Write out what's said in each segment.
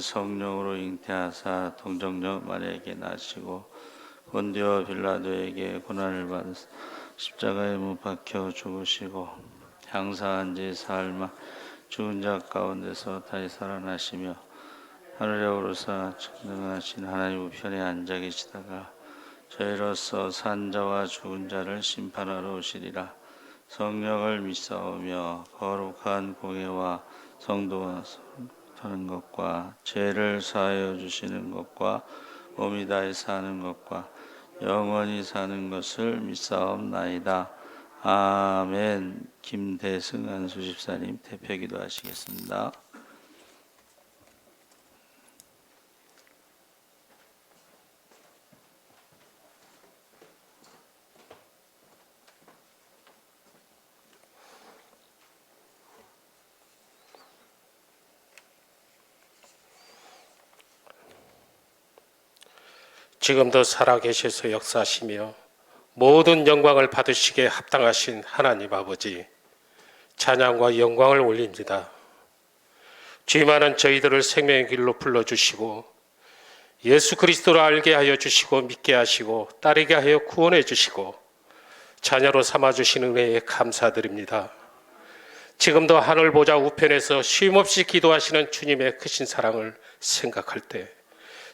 성령으로 잉태하사 동정녀 마리아에게 나시고 본디오 빌라도에게 고난을 받으 십자가에 못 박혀 죽으시고 향상한 지 사흘 만 죽은 자 가운데서 다시 살아나시며 하늘에 오르사 전능하신 하나님 우편에 앉아 계시다가 저희로서 산 자와 죽은 자를 심판하러 오시리라. 성령을 믿사오며 거룩한 공예와 성도와 하는 것과 죄를 사하여 주시는 것과 몸이 다해 사는 것과 영원히 사는 것을 믿사옵나이다. 아멘. 김대승 안수집사님 대표기도 하시겠습니다. 지금도 살아계셔서 역사하시며 모든 영광을 받으시기에 합당하신 하나님 아버지, 찬양과 영광을 올립니다. 죄 많은 저희들을 생명의 길로 불러주시고 예수 그리스도를 알게 하여 주시고 믿게 하시고 따르게 하여 구원해 주시고 자녀로 삼아주신 은혜에 감사드립니다. 지금도 하늘 보좌 우편에서 쉼없이 기도하시는 주님의 크신 사랑을 생각할 때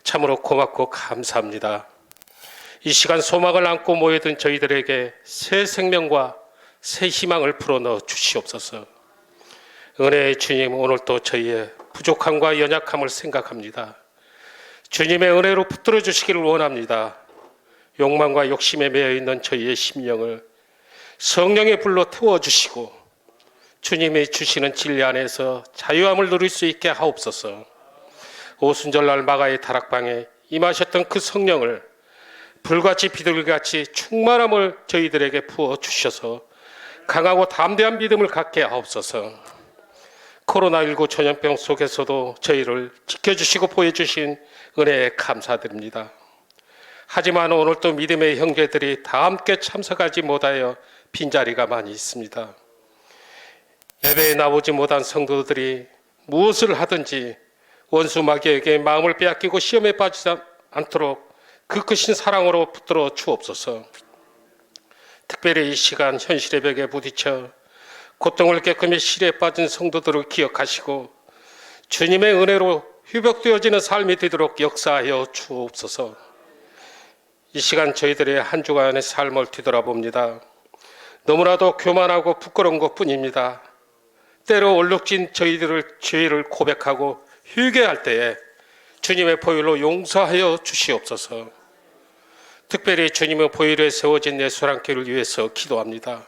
참으로 고맙고 감사합니다. 이 시간 소망을 안고 모여든 저희들에게 새 생명과 새 희망을 불어넣어 주시옵소서. 은혜의 주님, 오늘도 저희의 부족함과 연약함을 생각합니다. 주님의 은혜로 붙들어 주시기를 원합니다. 욕망과 욕심에 매여 있는 저희의 심령을 성령의 불로 태워주시고 주님이 주시는 진리 안에서 자유함을 누릴 수 있게 하옵소서. 오순절날 마가의 다락방에 임하셨던 그 성령을 불같이 비둘기같이 충만함을 저희들에게 부어주셔서 강하고 담대한 믿음을 갖게 하옵소서. 코로나19 전염병 속에서도 저희를 지켜주시고 보여주신 은혜에 감사드립니다. 하지만 오늘도 믿음의 형제들이 다 함께 참석하지 못하여 빈자리가 많이 있습니다. 예배에 나오지 못한 성도들이 무엇을 하든지 원수 마귀에게 마음을 빼앗기고 시험에 빠지지 않도록 그 크신 사랑으로 붙들어 주옵소서. 특별히 이 시간 현실의 벽에 부딪혀 고통을 겪으며 실에 빠진 성도들을 기억하시고 주님의 은혜로 회복되어지는 삶이 되도록 역사하여 주옵소서. 이 시간 저희들의 한 주간의 삶을 뒤돌아봅니다. 너무나도 교만하고 부끄러운 것뿐입니다. 때로 얼룩진 저희들을 죄를 고백하고 회개할 때에 주님의 보혈로 용서하여 주시옵소서. 특별히 주님의 보혈에 세워진 내 수랑교를 위해서 기도합니다.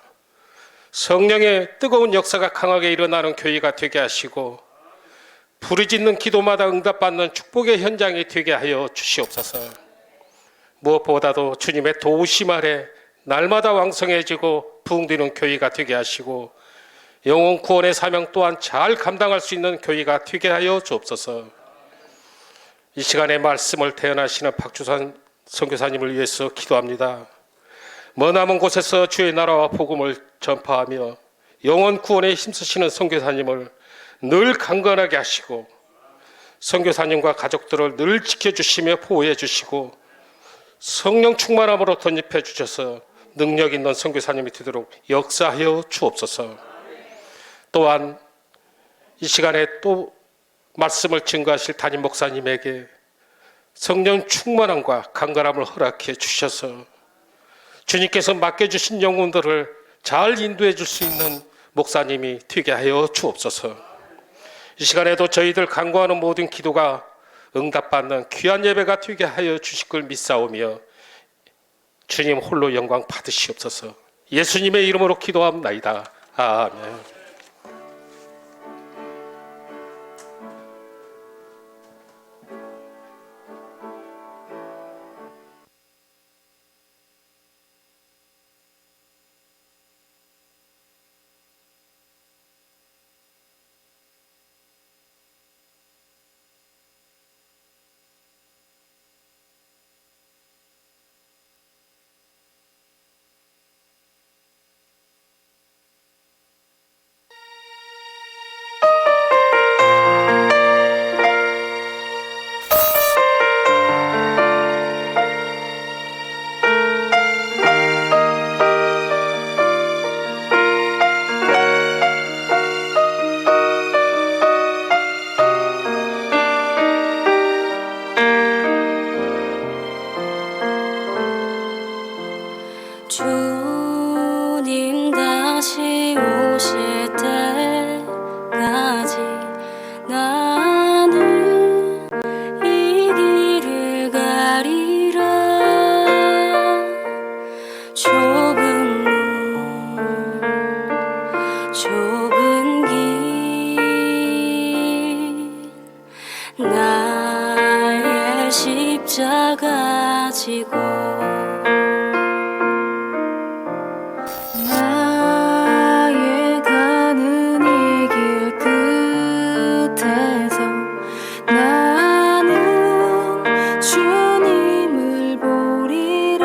성령의 뜨거운 역사가 강하게 일어나는 교회가 되게 하시고 부르짖는 기도마다 응답받는 축복의 현장이 되게 하여 주시옵소서. 무엇보다도 주님의 도우심 아래 날마다 왕성해지고 부흥되는 교회가 되게 하시고 영혼 구원의 사명 또한 잘 감당할 수 있는 교회가 되게 하여 주옵소서. 이 시간에 말씀을 태어나시는 박주선 선교사님을 위해서 기도합니다. 머나먼 곳에서 주의 나라와 복음을 전파하며 영혼 구원에 힘쓰시는 선교사님을 늘 강건하게 하시고 선교사님과 가족들을 늘 지켜주시며 보호해 주시고 성령 충만함으로 덧입혀 주셔서 능력 있는 선교사님이 되도록 역사하여 주옵소서. 또한 이 시간에 또 말씀을 증거하실 담임 목사님에게 성령 충만함과 강건함을 허락해 주셔서 주님께서 맡겨주신 영혼들을 잘 인도해 줄 수 있는 목사님이 되게 하여 주옵소서. 이 시간에도 저희들 간구하는 모든 기도가 응답받는 귀한 예배가 되게 하여 주실 걸 믿사오며 주님 홀로 영광 받으시옵소서. 예수님의 이름으로 기도합나이다. 아멘. 십자가 지고 나의 가는 이 길 끝에서 나는 주님을 보리라.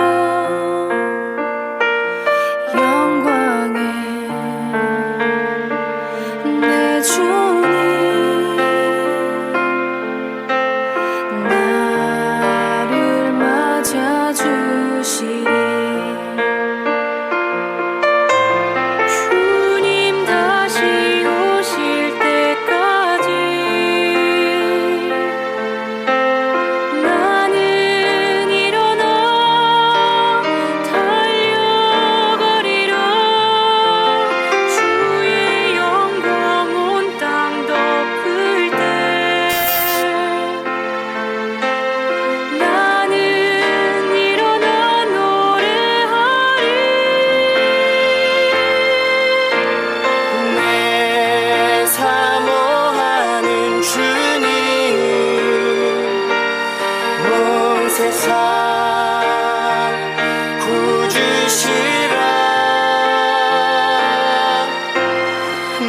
영광의 내 주님 나를 맞아주시리. 주님 다시 오실 때까지 나는 일어나 달려가리라. 주의 영광 온 땅 덮을 때 나는 일어나 노래하리. 내 사모하는 주님 온 세상 구주시라.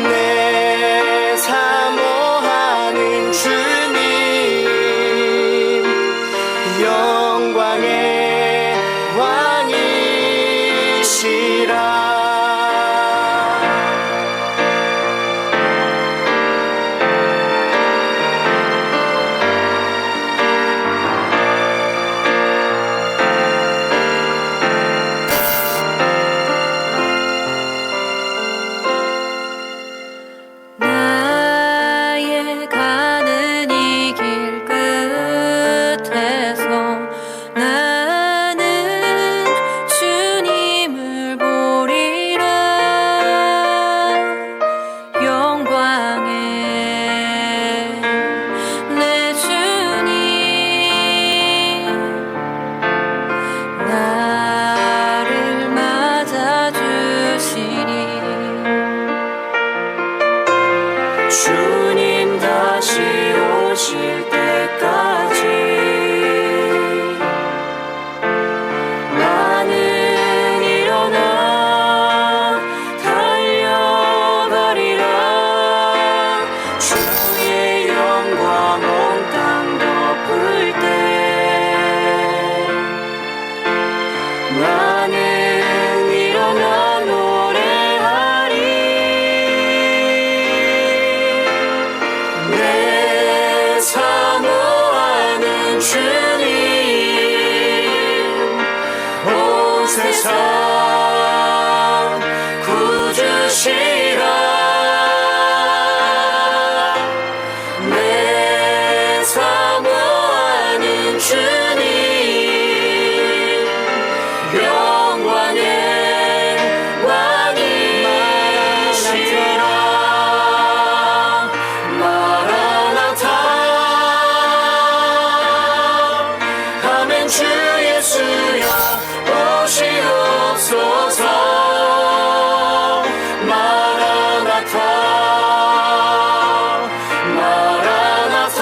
내 사모하는 주님 영광의 왕이시라. 나의 가는 이 길 끝에서 나는 주님을 보리라. 영광의 내 주님 나를 맞아주시니. 주님 다시 오실 때까지 나는 일어나 달려가리라. 주의 영광 온 땅 덮을 때 나는 일어나 노래하리. 내 사모하는 주님 온 세상 구주시라. 내 사모하는 주님 영광의 왕이시라. 마라나타 아멘. 주 예수여 오시옵소서. 마라나타 마라나타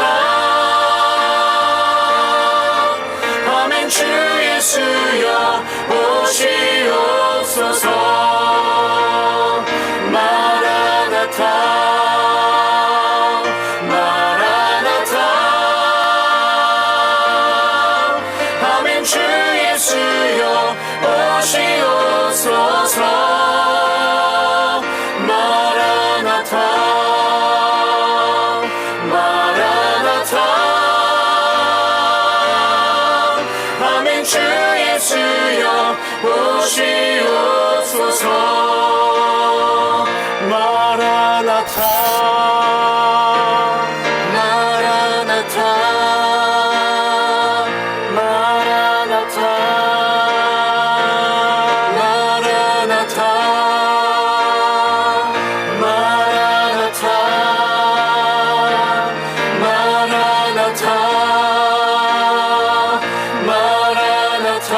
아멘. 주 예수여 오시옵소서. 마라나타 마라나타 아멘. 주 예수여 오시옵소서. 마라나타 마라나타 아멘. 주 예수여 오시옵소서. 마라나타 마라나타 마라나타 마라나타 마라나타 마라나타 마라나타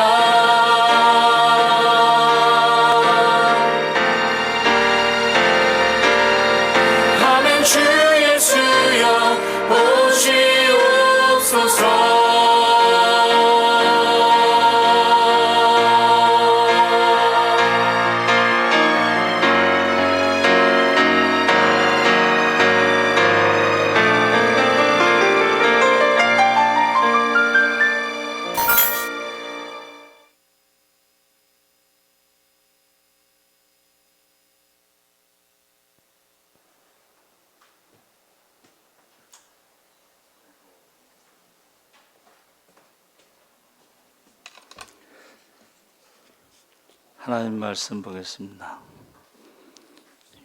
하나님 말씀 보겠습니다.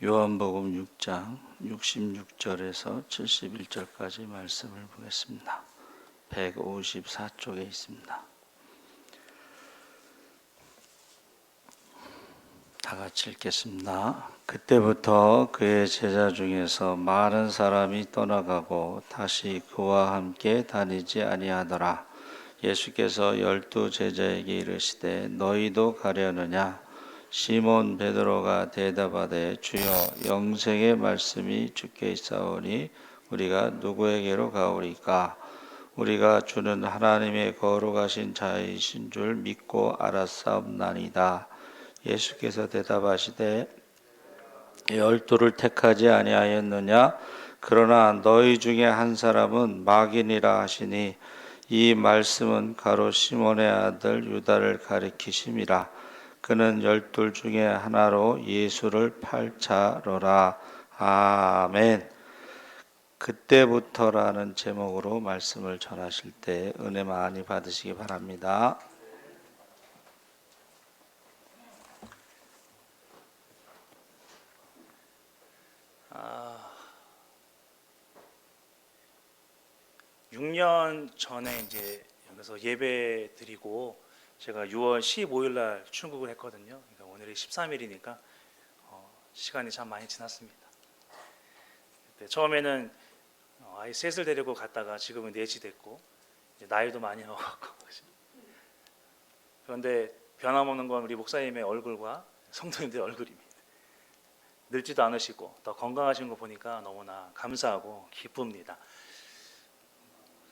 요한복음 6장 66절에서 71절까지 말씀을 보겠습니다. 154쪽에 있습니다. 다 같이 읽겠습니다. 그때부터 그의 제자 중에서 많은 사람이 떠나가고 다시 그와 함께 다니지 아니하더라. 예수께서 12 제자에게 이르시되 너희도 가려느냐? 시몬 베드로가 대답하되 주여 영생의 말씀이 주께 있사오니 우리가 누구에게로 가오리까? 우리가 주는 하나님의 거룩하신 자이신 줄 믿고 알았사옵나이다. 예수께서 대답하시되 12를 택하지 아니하였느냐? 그러나 너희 중에 한 사람은 마귀니라 하시니 이 말씀은 가로 시몬의 아들 유다를 가리키심이라. 그는 12 중에 하나로 예수를 팔 자로라. 아멘. 그때부터라는 제목으로 말씀을 전하실 때 은혜 많이 받으시기 바랍니다. 6년 전에 이제 여기서 예배 드리고 제가 6월 15일 날 출국을 했거든요. 그러니까 오늘이 13일이니까 시간이 참 많이 지났습니다. 그때 처음에는 아이 셋을 데리고 갔다가 지금은 넷이 됐고 이제 나이도 많이 먹었고 그런데 변함없는 건 우리 목사님의 얼굴과 성도님들의 얼굴입니다. 늙지도 않으시고 더 건강하신 거 보니까 너무나 감사하고 기쁩니다.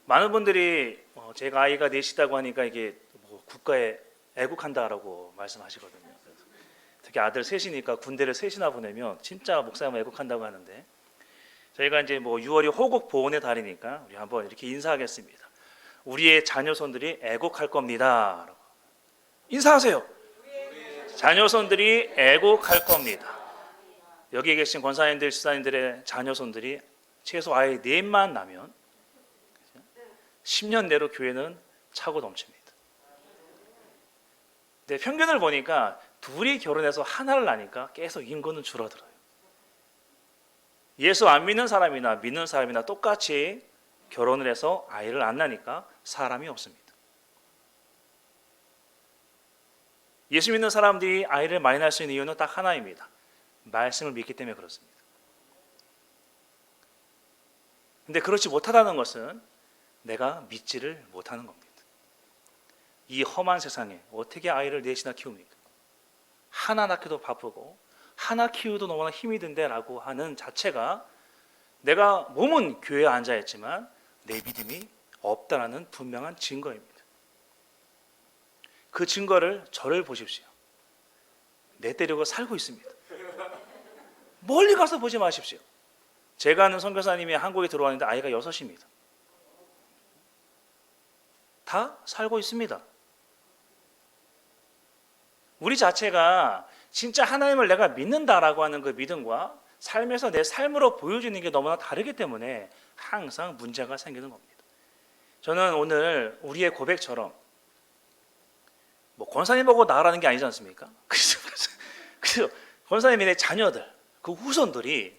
많은 분들이 제가 아이가 넷이다고 하니까 이게 뭐 국가에 애국한다라고 말씀하시거든요. 특히 아들 셋이니까 군대를 셋이나 보내면 진짜 목사님 애국한다고 하는데 저희가 이제 뭐 6월이 호국 보훈의 달이니까 우리 한번 이렇게 인사하겠습니다. 우리의 자녀손들이 애국할 겁니다. 인사하세요. 자녀손들이 애국할 겁니다. 여기 계신 권사님들, 지사님들의 자녀손들이 최소 아이 넷만 나면 10년 내로 교회는 차고 넘칩니다. 근데 평균을 보니까 둘이 결혼해서 하나를 낳으니까 계속 인구는 줄어들어요. 예수 안 믿는 사람이나 믿는 사람이나 똑같이 결혼을 해서 아이를 안 낳으니까 사람이 없습니다. 예수 믿는 사람들이 아이를 많이 낳을 수 있는 이유는 딱 하나입니다. 말씀을 믿기 때문에 그렇습니다. 근데 그렇지 못하다는 것은 내가 믿지를 못하는 겁니다. 이 험한 세상에 어떻게 아이를 넷이나 키웁니까? 하나 낳기도 바쁘고 하나 키우도 너무나 힘이 든데 라고 하는 자체가 내가 몸은 교회에 앉아있지만 내 믿음이 없다라는 분명한 증거입니다. 그 증거를 저를 보십시오. 내 데리고 살고 있습니다. 멀리 가서 보지 마십시오. 제가 아는 선교사님이 한국에 들어왔는데 아이가 6입니다. 다 살고 있습니다. 우리 자체가 진짜 하나님을 내가 믿는다라고 하는 그 믿음과 삶에서 내 삶으로 보여지는 게 너무나 다르기 때문에 항상 문제가 생기는 겁니다. 저는 오늘 우리의 고백처럼 뭐 권사님 보고 나가라는 게 아니지 않습니까? 그래서 권사님의 내 자녀들, 그 후손들이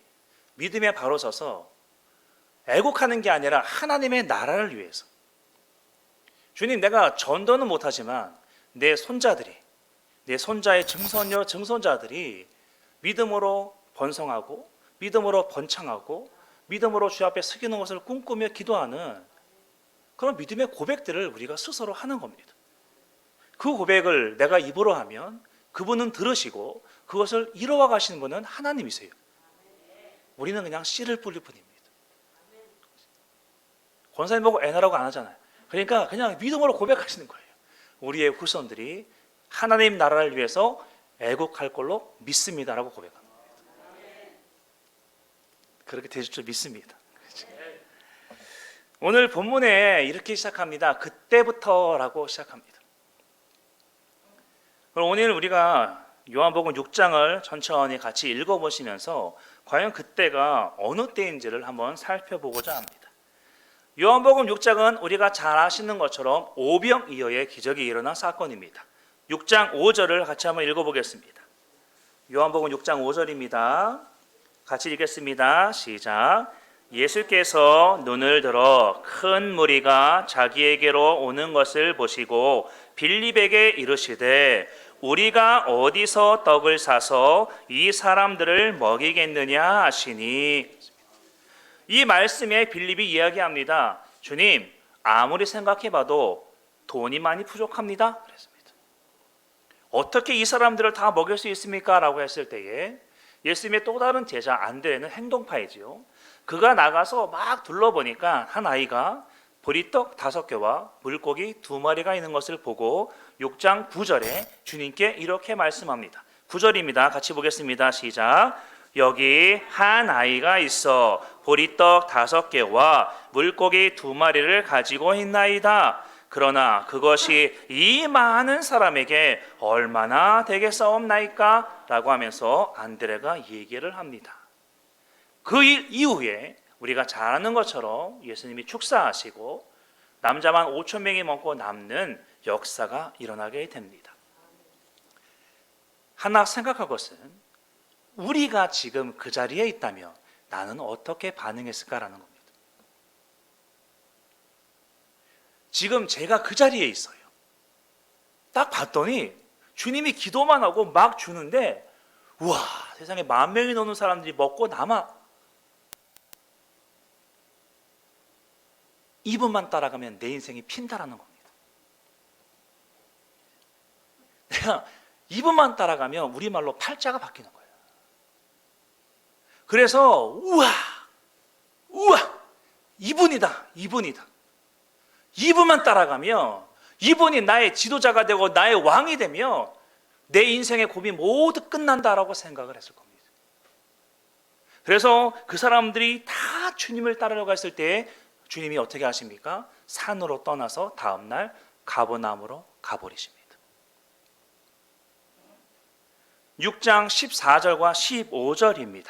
믿음에 바로 서서 애국하는 게 아니라 하나님의 나라를 위해서 주님 내가 전도는 못하지만 내 손자들이 내 손자의 증손녀 증손자들이 믿음으로 번성하고 믿음으로 번창하고 믿음으로 주 앞에 서기는 것을 꿈꾸며 기도하는 그런 믿음의 고백들을 우리가 스스로 하는 겁니다. 그 고백을 내가 입으로 하면 그분은 들으시고 그것을 이루어 가시는 분은 하나님이세요. 우리는 그냥 씨를 뿌릴 뿐입니다. 권사님 보고 애나라고 안 하잖아요. 그러니까 그냥 믿음으로 고백하시는 거예요. 우리의 후손들이 하나님 나라를 위해서 애국할 걸로 믿습니다라고 고백합니다. 그렇게 되실 줄 믿습니다. 오늘 본문에 이렇게 시작합니다. 그때부터라고 시작합니다. 그럼 오늘 우리가 요한복음 6장을 천천히 같이 읽어보시면서 과연 그때가 어느 때인지를 한번 살펴보고자 합니다. 요한복음 6장은 우리가 잘 아시는 것처럼 오병이어의 기적이 일어난 사건입니다. 6장 5절을 같이 한번 읽어보겠습니다. 요한복음 6장 5절입니다. 같이 읽겠습니다. 시작. 예수께서 눈을 들어 큰 무리가 자기에게로 오는 것을 보시고 빌립에게 이르시되 우리가 어디서 떡을 사서 이 사람들을 먹이겠느냐 하시니, 이 말씀에 빌립이 이야기합니다. 주님, 아무리 생각해봐도 돈이 많이 부족합니다. 그랬습니다. 어떻게 이 사람들을 다 먹일 수 있습니까? 라고 했을 때에 예수님의 또 다른 제자 안드레는 행동파이지요. 그가 나가서 막 둘러보니까 한 아이가 보리떡 5개와 물고기 2마리가 있는 것을 보고 6장 9절에 주님께 이렇게 말씀합니다. 9절입니다. 같이 보겠습니다. 시작. 여기 한 아이가 있어 보리떡 5개와 물고기 2마리를 가지고 있나이다. 그러나 그것이 이 많은 사람에게 얼마나 되겠사옵나이까? 라고 하면서 안드레가 얘기를 합니다. 그 일 이후에 우리가 잘 아는 것처럼 예수님이 축사하시고 남자만 5천 명이 먹고 남는 역사가 일어나게 됩니다. 하나 생각할 것은, 우리가 지금 그 자리에 있다면 나는 어떻게 반응했을까라는 겁니다. 지금 제가 그 자리에 있어요. 딱 봤더니 주님이 기도만 하고 막 주는데, 우와, 세상에 10,000명이 넘는 사람들이 먹고 남아. 이분만 따라가면 내 인생이 핀다라는 겁니다. 내가 이분만 따라가면 우리말로 팔자가 바뀌는 거예요. 그래서 우와, 이분이다. 이분만 따라가면, 이분이 나의 지도자가 되고 나의 왕이 되면 내 인생의 고민 모두 끝난다라고 생각을 했을 겁니다. 그래서 그 사람들이 다 주님을 따르려고 했을 때 주님이 어떻게 하십니까? 산으로 떠나서 다음날 가버나움으로 가버리십니다. 6장 14절과 15절입니다.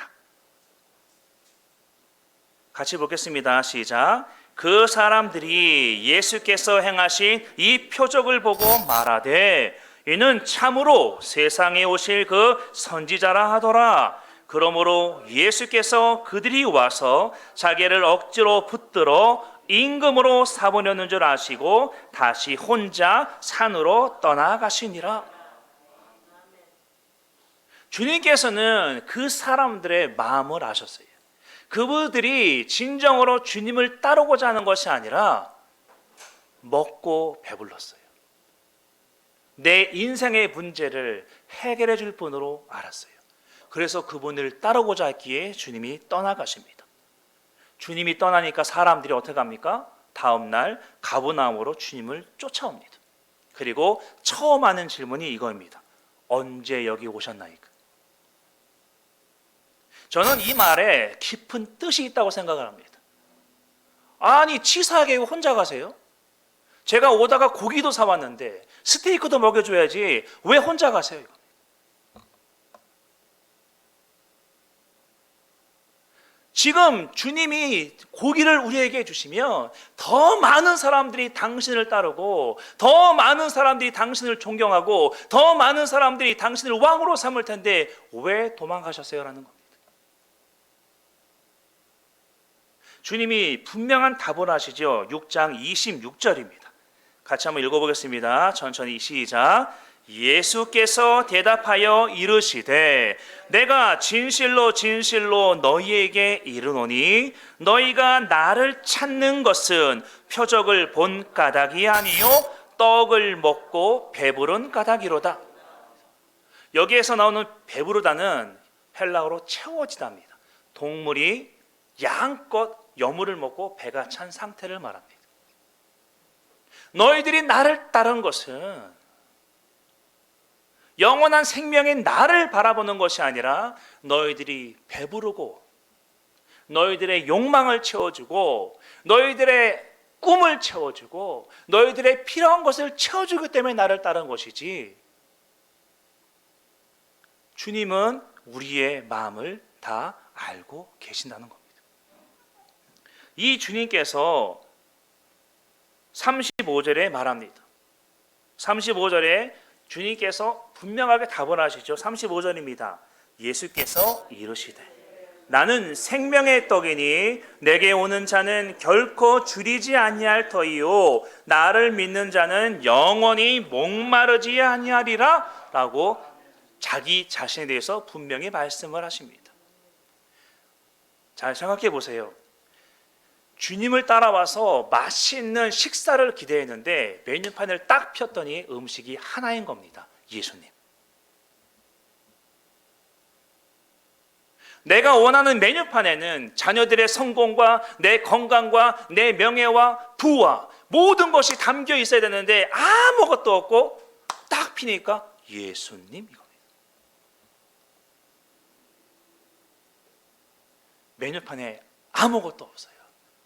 같이 보겠습니다. 시작. 그 사람들이 예수께서 행하신 이 표적을 보고 말하되 이는 참으로 세상에 오실 그 선지자라 하더라. 그러므로 예수께서 그들이 와서 자기를 억지로 붙들어 임금으로 사보려는 줄 아시고 다시 혼자 산으로 떠나가시니라. 주님께서는 그 사람들의 마음을 아셨어요. 그분들이 진정으로 주님을 따르고자 하는 것이 아니라 먹고 배불렀어요. 내 인생의 문제를 해결해 줄 분으로 알았어요. 그래서 그분을 따르고자 했기에 주님이 떠나가십니다. 주님이 떠나니까 사람들이 어떻게 합니까? 다음날 가버나움으로 주님을 쫓아옵니다. 그리고 처음 하는 질문이 이거입니다. 언제 여기 오셨나이까? 저는 이 말에 깊은 뜻이 있다고 생각을 합니다. 아니, 치사하게 혼자 가세요? 제가 오다가 고기도 사왔는데 스테이크도 먹여줘야지 왜 혼자 가세요? 지금 주님이 고기를 우리에게 주시면 더 많은 사람들이 당신을 따르고 더 많은 사람들이 당신을 존경하고 더 많은 사람들이 당신을 왕으로 삼을 텐데 왜 도망가셨어요? 라는 겁니다. 주님이 분명한 답을 하시죠. 6장 26절입니다. 같이 한번 읽어보겠습니다. 천천히 시작. 예수께서 대답하여 이르시되 내가 진실로 진실로 너희에게 이르노니 너희가 나를 찾는 것은 표적을 본 까닭이 아니요 떡을 먹고 배부른 까닭이로다. 여기에서 나오는 배부르다는 헬라어로 채워지다입니다. 동물이 양껏 여물을 먹고 배가 찬 상태를 말합니다. 너희들이 나를 따른 것은 영원한 생명인 나를 바라보는 것이 아니라 너희들이 배부르고 너희들의 욕망을 채워주고 너희들의 꿈을 채워주고 너희들의 필요한 것을 채워주기 때문에 나를 따른 것이지, 주님은 우리의 마음을 다 알고 계신다는 겁니다. 이 주님께서 35절에 말합니다. 35절에 주님께서 분명하게 답을 하시죠. 35절입니다. 예수께서 이르시되 나는 생명의 떡이니 내게 오는 자는 결코 줄이지 아니할 터이요 나를 믿는 자는 영원히 목마르지 아니하리라 라고 자기 자신에 대해서 분명히 말씀을 하십니다. 잘 생각해 보세요. 주님을 따라와서 맛있는 식사를 기대했는데 메뉴판을 딱 폈더니 음식이 하나인 겁니다. 예수님. 내가 원하는 메뉴판에는 자녀들의 성공과 내 건강과 내 명예와 부와 모든 것이 담겨 있어야 되는데 아무것도 없고 딱 피니까 예수님 이겁니다. 메뉴판에 아무것도 없어요.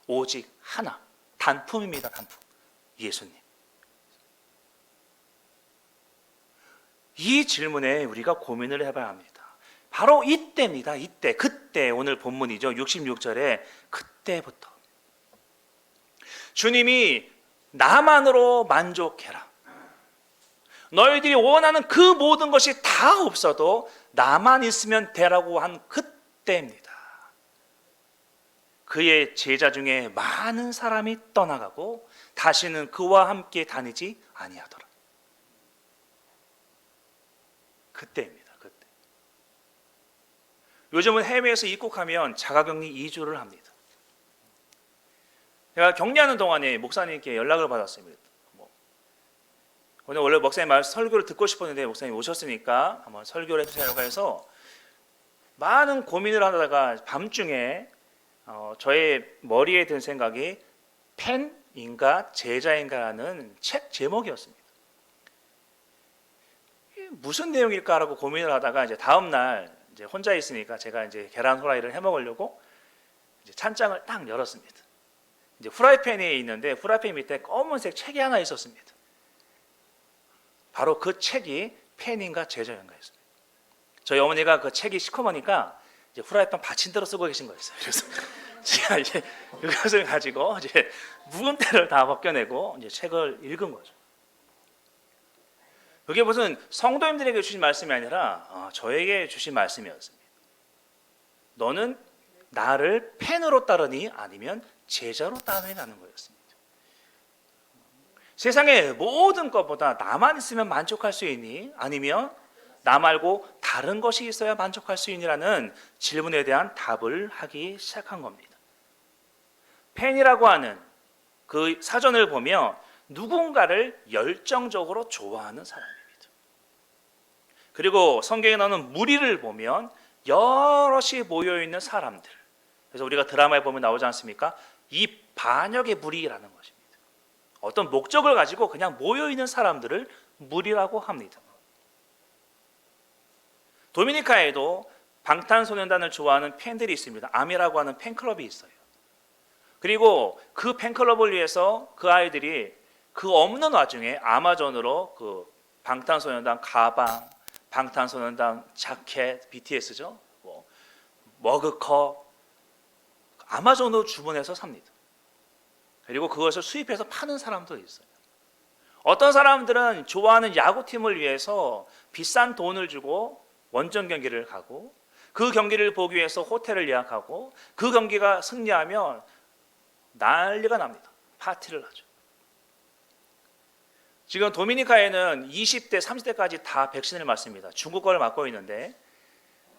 오직 하나, 단품입니다. 단품. 예수님. 이 질문에 우리가 고민을 해봐야 합니다. 바로 이때입니다. 이때, 그때 오늘 본문이죠. 66절에 그때부터 주님이 나만으로 만족해라. 너희들이 원하는 그 모든 것이 다 없어도 나만 있으면 되라고 한 그때입니다. 그의 제자 중에 많은 사람이 떠나가고 다시는 그와 함께 다니지 아니하더라. 그때입니다. 그때. 요즘은 해외에서 입국하면 자가격리 2주를 합니다. 제가 격리하는 동안에 목사님께 연락을 받았습니다. 오늘 원래 목사님 말 설교를 듣고 싶었는데 목사님 오셨으니까 한번 설교를 해주세요 해서 많은 고민을 하다가 밤중에 저의 머리에 든 생각이 팬인가 제자인가라는 책 제목이었습니다. 무슨 내용일까라고 고민을 하다가 이제 다음 날 이제 혼자 있으니까 제가 이제 계란 후라이를 해 먹으려고 이제 찬장을 딱 열었습니다. 이제 후라이팬이 있는데 후라이팬 밑에 검은색 책이 하나 있었습니다. 바로 그 책이 팬인가 제자인가였습니다. 저희 어머니가 그 책이 시커머니까 이제 후라이팬 받침대로 쓰고 계신 거였어요. 그래서 제가 이제 그것을 가지고 이제 묵은때를 다 벗겨내고 이제 책을 읽은 거죠. 그게 무슨 성도님들에게 주신 말씀이 아니라 저에게 주신 말씀이었습니다. 너는 나를 팬으로 따르니 아니면 제자로 따르니라는 거였습니다. 세상의 모든 것보다 나만 있으면 만족할 수 있니? 아니면 나 말고 다른 것이 있어야 만족할 수 있니라는 질문에 대한 답을 하기 시작한 겁니다. 팬이라고 하는 그 사전을 보면 누군가를 열정적으로 좋아하는 사람입니다. 그리고 성경에 나오는 무리를 보면 여럿이 모여있는 사람들. 그래서 우리가 드라마에 보면 나오지 않습니까? 이 반역의 무리라는 것입니다. 어떤 목적을 가지고 그냥 모여있는 사람들을 무리라고 합니다. 도미니카에도 방탄소년단을 좋아하는 팬들이 있습니다. 아미라고 하는 팬클럽이 있어요. 그리고 그 팬클럽을 위해서 그 아이들이 그 없는 와중에 아마존으로 그 방탄소년단 가방, 방탄소년단 자켓, BTS죠. 머그컵 아마존으로 주문해서 삽니다. 그리고 그것을 수입해서 파는 사람도 있어요. 어떤 사람들은 좋아하는 야구팀을 위해서 비싼 돈을 주고 원정 경기를 가고 그 경기를 보기 위해서 호텔을 예약하고 그 경기가 승리하면 난리가 납니다. 파티를 하죠. 지금 도미니카에는 20대, 30대까지 다 백신을 맞습니다. 중국 거를 맞고 있는데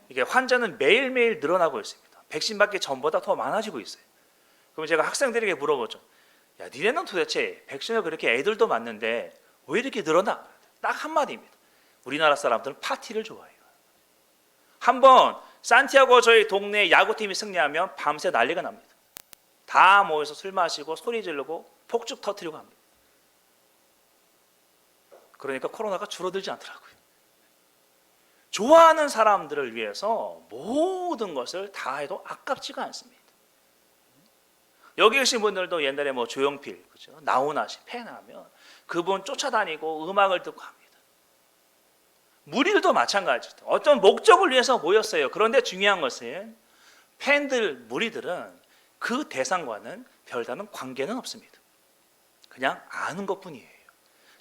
이게 환자는 매일매일 늘어나고 있습니다. 백신 맞기 전보다 더 많아지고 있어요. 그럼 제가 학생들에게 물어보죠. 야, 니네는 도대체 백신을 그렇게 애들도 맞는데 왜 이렇게 늘어나? 딱 한마디입니다. 우리나라 사람들은 파티를 좋아해요. 한번 산티아고 저희 동네 야구팀이 승리하면 밤새 난리가 납니다. 다 모여서 술 마시고 소리 지르고 폭죽 터뜨리고 합니다. 그러니까 코로나가 줄어들지 않더라고요. 좋아하는 사람들을 위해서 모든 것을 다 해도 아깝지가 않습니다. 여기 계신 분들도 옛날에 조용필, 그죠? 나훈아 씨 팬하면 그분 쫓아다니고 음악을 듣고 합니다. 무리들도 마찬가지죠. 어떤 목적을 위해서 모였어요. 그런데 중요한 것은 팬들, 무리들은 그 대상과는 별다른 관계는 없습니다. 그냥 아는 것뿐이에요.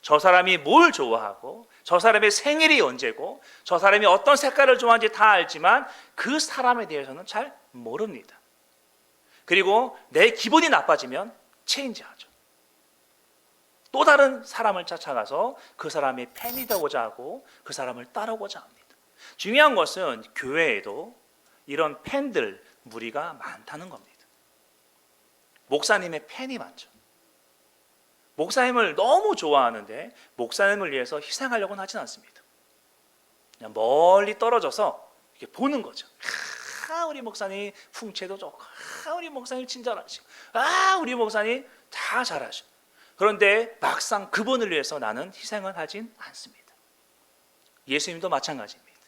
저 사람이 뭘 좋아하고 저 사람의 생일이 언제고 저 사람이 어떤 색깔을 좋아하는지 다 알지만 그 사람에 대해서는 잘 모릅니다. 그리고 내 기분이 나빠지면 체인지하죠. 또 다른 사람을 찾아가서 그 사람의 팬이 되고자 하고 그 사람을 따르고자 합니다. 중요한 것은 교회에도 이런 팬들 무리가 많다는 겁니다. 목사님의 팬이 많죠. 목사님을 너무 좋아하는데 목사님을 위해서 희생하려고는 하진 않습니다. 그냥 멀리 떨어져서 이렇게 보는 거죠. 우리 목사님 풍채도 좋고, 우리 목사님 친절하시고, 우리 목사님 다 잘하시고. 그런데 막상 그분을 위해서 나는 희생을 하진 않습니다. 예수님도 마찬가지입니다.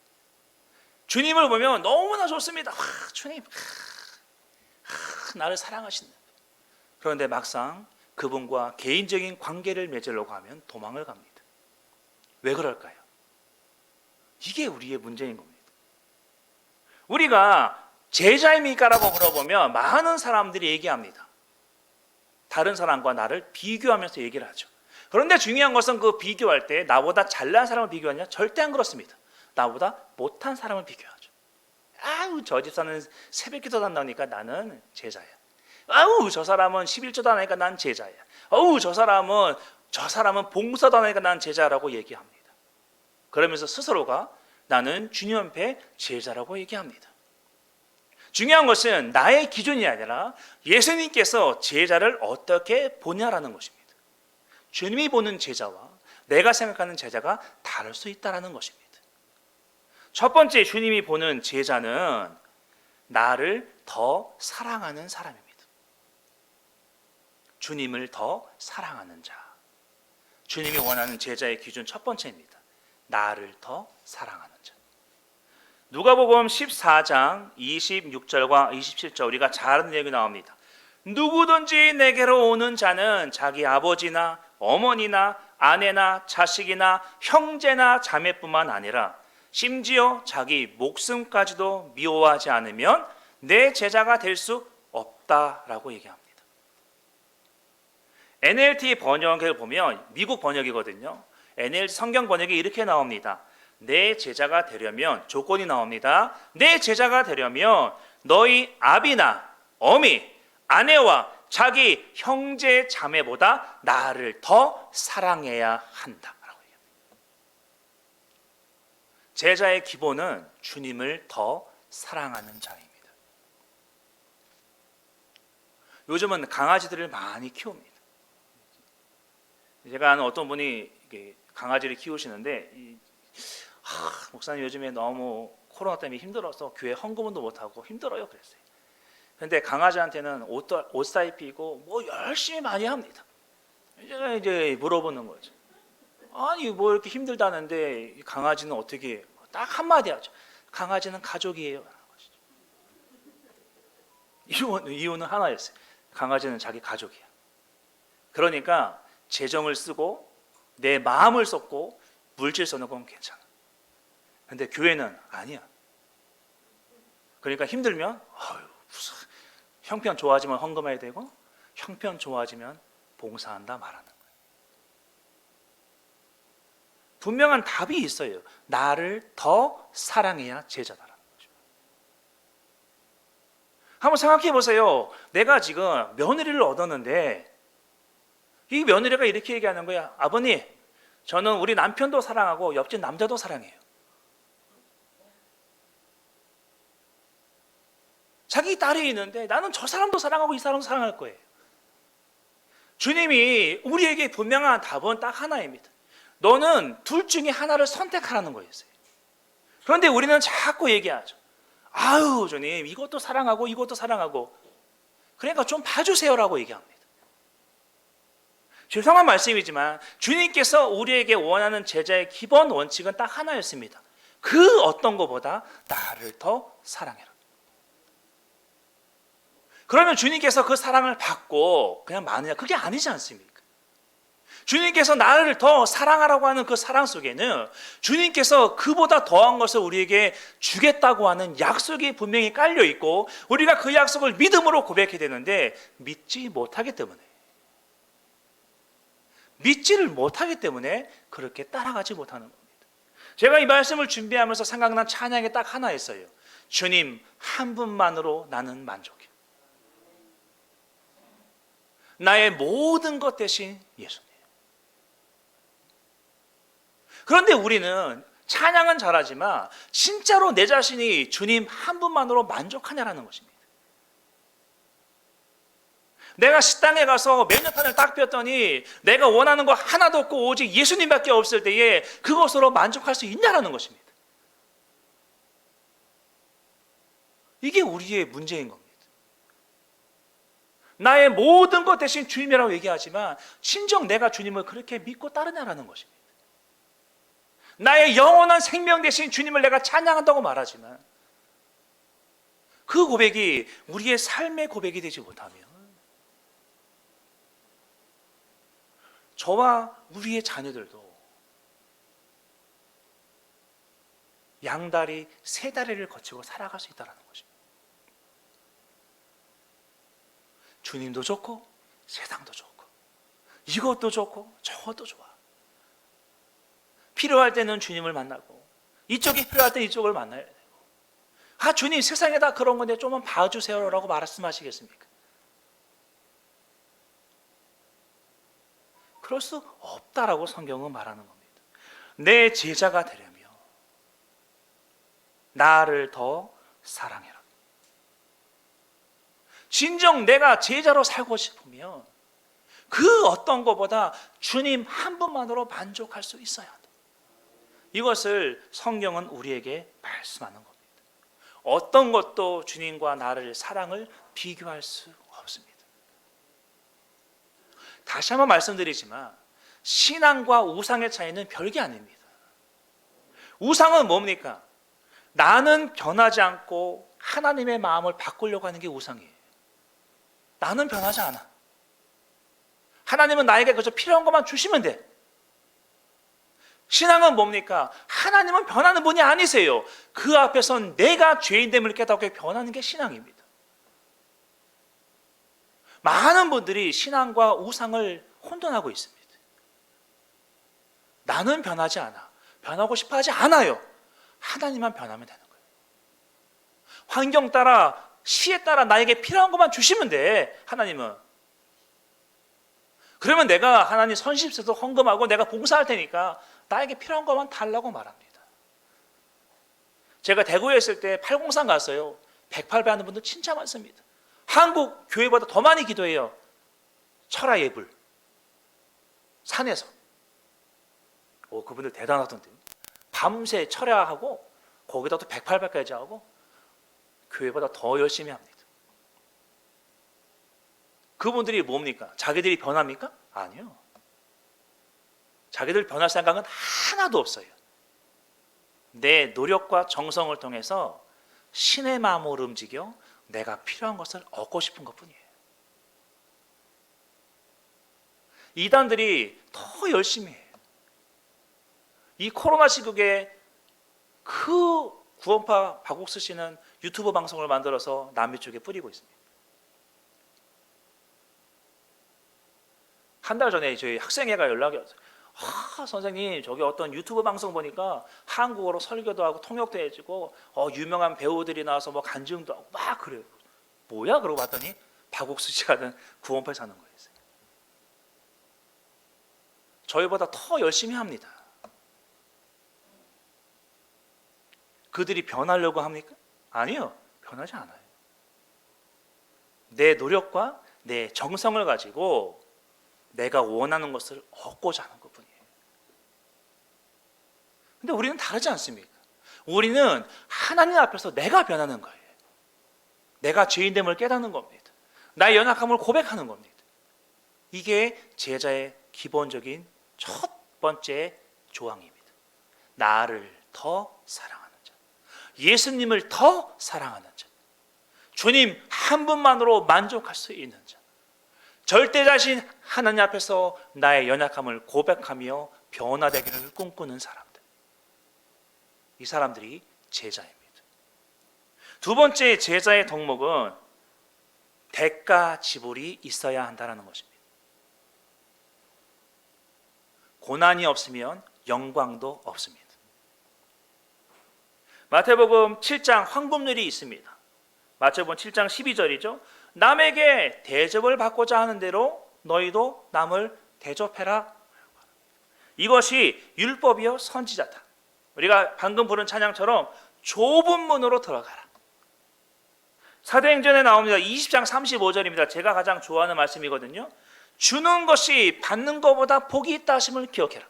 주님을 보면 너무나 좋습니다. 주님, 나를 사랑하신다. 그런데 막상 그분과 개인적인 관계를 맺으려고 하면 도망을 갑니다. 왜 그럴까요? 이게 우리의 문제인 겁니다. 우리가 제자입니까? 라고 물어보면 많은 사람들이 얘기합니다. 다른 사람과 나를 비교하면서 얘기를 하죠. 그런데 중요한 것은 그 비교할 때 나보다 잘난 사람을 비교하냐? 절대 안 그렇습니다. 나보다 못한 사람을 비교하죠. 저 집사는 새벽 기도도 안 나오니까 나는 제자야. 저 사람은 11조도 안 하니까 난 제자야. 저 사람은 봉사도 안 하니까 난 제자라고 얘기합니다. 그러면서 스스로가 나는 주님 앞에 제자라고 얘기합니다. 중요한 것은 나의 기준이 아니라 예수님께서 제자를 어떻게 보냐라는 것입니다. 주님이 보는 제자와 내가 생각하는 제자가 다를 수 있다는 것입니다. 첫 번째 주님이 보는 제자는 나를 더 사랑하는 사람입니다. 주님을 더 사랑하는 자. 주님이 원하는 제자의 기준 첫 번째입니다. 나를 더 사랑하는 자. 누가복음 14장 26절과 27절 우리가 잘 아는 얘기 나옵니다. 누구든지 내게로 오는 자는 자기 아버지나 어머니나 아내나 자식이나 형제나 자매뿐만 아니라 심지어 자기 목숨까지도 미워하지 않으면 내 제자가 될 수 없다라고 얘기합니다. NLT 번역을 보면 미국 번역이거든요. NLT 성경 번역이 이렇게 나옵니다. 내 제자가 되려면 조건이 나옵니다. 내 제자가 되려면 너희 아비나 어미, 아내와 자기 형제 자매보다 나를 더 사랑해야 한다라고 얘기합니다. 제자의 기본은 주님을 더 사랑하는 자입니다. 요즘은 강아지들을 많이 키웁니다. 제가 아는 어떤 분이 강아지를 키우시는데 목사님 요즘에 너무 코로나 때문에 힘들어서 교회 헌금도 못하고 힘들어요 그랬어요. 그런데 강아지한테는 옷 사입히고 뭐 열심히 많이 합니다. 제가 이제 물어보는 거죠. 아니 뭐 이렇게 힘들다는데 강아지는 어떻게 해요? 딱 한마디 하죠. 강아지는 가족이에요. 이유는 하나였어요. 강아지는 자기 가족이야. 그러니까 재정을 쓰고 내 마음을 쏟고 물질 쓰는 건 괜찮아. 근데 교회는 아니야. 그러니까 힘들면 무슨 형편 좋아지면 헌금해야 되고 형편 좋아지면 봉사한다 말하는 거예요. 분명한 답이 있어요. 나를 더 사랑해야 제자다라는 거죠. 한번 생각해 보세요. 내가 지금 며느리를 얻었는데 이 며느리가 이렇게 얘기하는 거야. 아버님, 저는 우리 남편도 사랑하고 옆집 남자도 사랑해요. 자기 딸이 있는데 나는 저 사람도 사랑하고 이 사람도 사랑할 거예요. 주님이 우리에게 분명한 답은 딱 하나입니다. 너는 둘 중에 하나를 선택하라는 거였어요. 그런데 우리는 자꾸 얘기하죠. 주님 이것도 사랑하고 이것도 사랑하고 그러니까 좀 봐주세요라고 얘기합니다. 죄송한 말씀이지만 주님께서 우리에게 원하는 제자의 기본 원칙은 딱 하나였습니다. 그 어떤 것보다 나를 더 사랑해라. 그러면 주님께서 그 사랑을 받고 그냥 마느냐? 그게 아니지 않습니까? 주님께서 나를 더 사랑하라고 하는 그 사랑 속에는 주님께서 그보다 더한 것을 우리에게 주겠다고 하는 약속이 분명히 깔려 있고 우리가 그 약속을 믿음으로 고백해야 되는데 믿지 못하기 때문에 믿지를 못하기 때문에 그렇게 따라가지 못하는 겁니다. 제가 이 말씀을 준비하면서 생각난 찬양이 딱 하나 있어요. 주님 한 분만으로 나는 만족해. 나의 모든 것 대신 예수님. 그런데 우리는 찬양은 잘하지만 진짜로 내 자신이 주님 한 분만으로 만족하냐라는 것입니다. 내가 식당에 가서 메뉴판을 딱 폈더니 내가 원하는 거 하나도 없고 오직 예수님밖에 없을 때에 그것으로 만족할 수 있냐라는 것입니다. 이게 우리의 문제인 겁니다. 나의 모든 것 대신 주님이라고 얘기하지만 진정 내가 주님을 그렇게 믿고 따르냐라는 것입니다. 나의 영원한 생명 대신 주님을 내가 찬양한다고 말하지만 그 고백이 우리의 삶의 고백이 되지 못하면 저와 우리의 자녀들도 양다리 세 다리를 거치고 살아갈 수 있다는 것입니다. 주님도 좋고 세상도 좋고 이것도 좋고 저것도 좋아. 필요할 때는 주님을 만나고 이쪽이 필요할 때 이쪽을 만나야 되고 주님 세상에 다 그런 건데 좀만 봐주세요라고 말씀하시겠습니까? 그럴 수 없다라고 성경은 말하는 겁니다. 내 제자가 되려면 나를 더 사랑해라. 진정 내가 제자로 살고 싶으면 그 어떤 것보다 주님 한 분만으로 만족할 수 있어야 한다. 이것을 성경은 우리에게 말씀하는 겁니다. 어떤 것도 주님과 나를 사랑을 비교할 수 없습니다. 다시 한번 말씀드리지만 신앙과 우상의 차이는 별게 아닙니다. 우상은 뭡니까? 나는 변하지 않고 하나님의 마음을 바꾸려고 하는 게 우상이에요. 나는 변하지 않아. 하나님은 나에게 그저 필요한 것만 주시면 돼. 신앙은 뭡니까? 하나님은 변하는 분이 아니세요. 그 앞에선 내가 죄인됨을 깨닫고 변하는 게 신앙입니다. 많은 분들이 신앙과 우상을 혼돈하고 있습니다. 나는 변하지 않아. 변하고 싶어 하지 않아요. 하나님만 변하면 되는 거예요. 환경 따라, 시에 따라 나에게 필요한 것만 주시면 돼. 하나님은. 그러면 내가 하나님 선십세도 헌금하고 내가 봉사할 테니까 나에게 필요한 것만 달라고 말합니다. 제가 대구에 있을 때 803 갔어요. 108배 하는 분들 진짜 많습니다. 한국 교회보다 더 많이 기도해요. 철야 예불 산에서. 그분들 대단하던데요. 밤새 철야하고 거기다 또 108배까지 하고 교회보다 더 열심히 합니다. 그분들이 뭡니까? 자기들이 변합니까? 아니요. 자기들 변할 생각은 하나도 없어요. 내 노력과 정성을 통해서 신의 마음으로 움직여 내가 필요한 것을 얻고 싶은 것뿐이에요. 이단들이 더 열심히 해요. 이 코로나 시국에 그 구원파 박옥수 씨는 유튜브 방송을 만들어서 남미 쪽에 뿌리고 있습니다. 한 달 전에 저희 학생회가 연락이 왔어요. 선생님 저기 어떤 유튜브 방송 보니까 한국어로 설교도 하고 통역도 해주고 유명한 배우들이 나와서 뭐 간증도 하고 막 그래요. 뭐야? 그러고 봤더니 박옥수 씨가 하는 구원파에 사는 거예요. 저희보다 더 열심히 합니다. 그들이 변하려고 합니까? 아니요. 변하지 않아요. 내 노력과 내 정성을 가지고 내가 원하는 것을 얻고자 하는 것뿐이에요. 근데 우리는 다르지 않습니까? 우리는 하나님 앞에서 내가 변하는 거예요. 내가 죄인됨을 깨닫는 겁니다. 나의 연약함을 고백하는 겁니다. 이게 제자의 기본적인 첫 번째 조항입니다. 나를 더 사랑하는 자, 예수님을 더 사랑하는 자, 주님 한 분만으로 만족할 수 있는 자, 절대자신 하나님 앞에서 나의 연약함을 고백하며 변화되기를 꿈꾸는 사람들. 이 사람들이 제자입니다. 두 번째 제자의 덕목은 대가 지불이 있어야 한다는 것입니다. 고난이 없으면 영광도 없습니다. 마태복음 7장 황금률이 있습니다. 마태복음 7장 12절이죠. 남에게 대접을 받고자 하는 대로 너희도 남을 대접해라. 이것이 율법이요 선지자다. 우리가 방금 부른 찬양처럼 좁은 문으로 들어가라. 사도행전에 나옵니다. 20장 35절입니다. 제가 가장 좋아하는 말씀이거든요. 주는 것이 받는 것보다 복이 있다 하심을 기억해라.